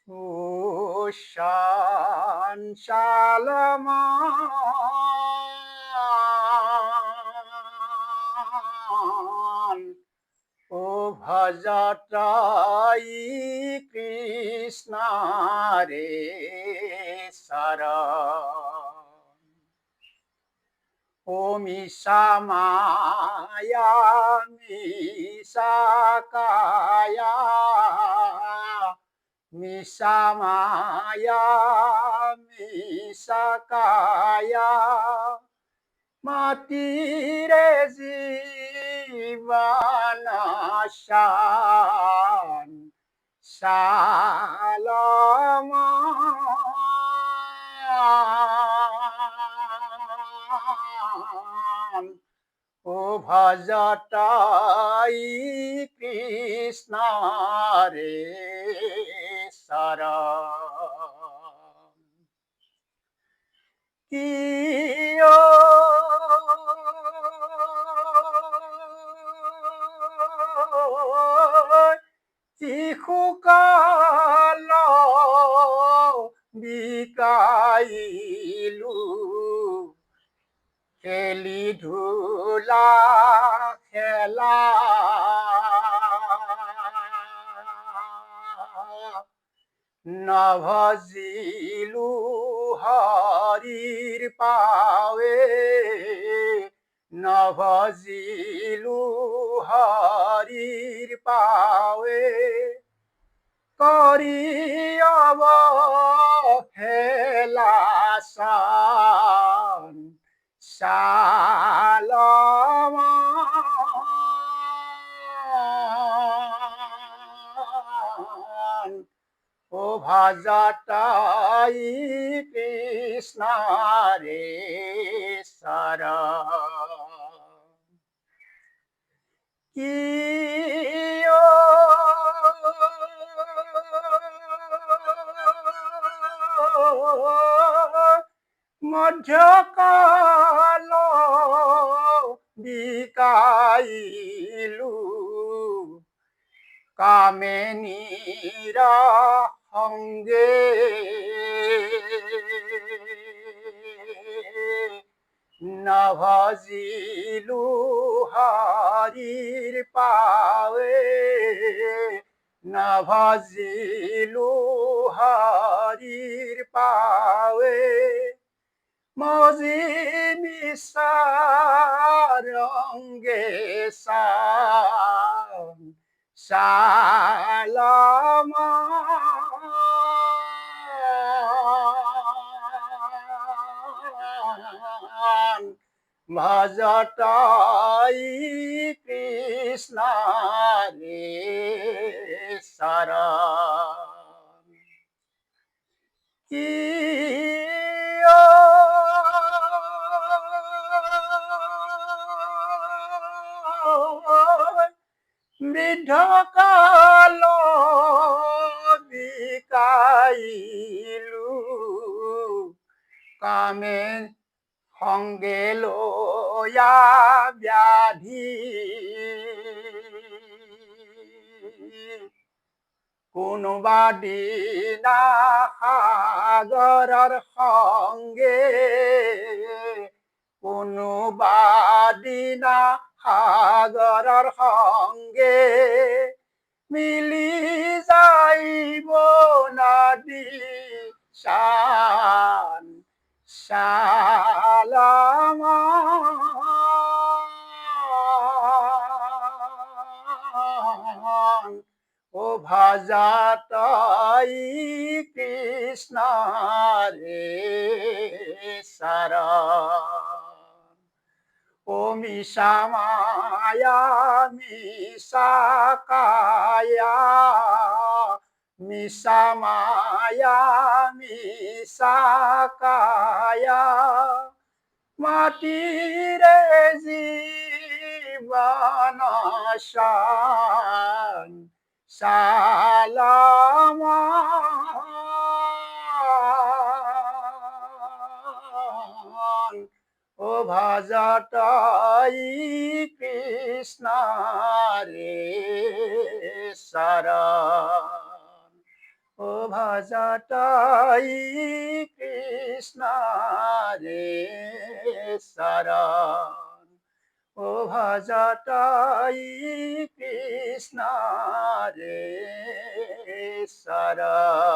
ও শান শালমান ও ভজটাই কৃষ্ণ রে শরণ ও মিশা মায়া মিশা কায়া মিশা মায়া মিশা কায়া মাটিরে জীবন শান শালমান ও ভজটাই কৃষ্ণ রে শরণ কিয় চিহুকাল বিকাইলু খেলি ধুলা খেলা নভজিলু হরির পাবে নভজিলু হরির পাবে করি অবহেলা শান শালমান ও ভজটাই কৃষ্ণ রে শরণ কিয় মধ্যকাল বিকাইলু কামেনীরা সঙ্গে নভজিলু হরির পাবে নভজিলু হরির পাবে মজি মিশারঙ্গে শান শালমান ভজটাই কৃষ্ণ রে শরণ কিয় বৃদ্ধকাল বিকাইলু কামে সঙ্গে লয়া ব্যাধি কোনোবা দিনা সাগৰৰ সঙ্গে কোনোবা দিনা সাগৰৰ সঙ্গে মিলি যাইব নদী শান শালমান ও ভজটাই কৃষ্ণ রে শরণ ও মিশা মায়া মিশা কায়া মিশা মায়া মিশা কায়া মাটিরে জীবন শান শালমান ও ভজটাই কৃষ্ণ রে শরণ ও ভাষাটাই কৃষ্ণ রে শরণ ও ভাষাটাই কৃষ্ণ রে শরণ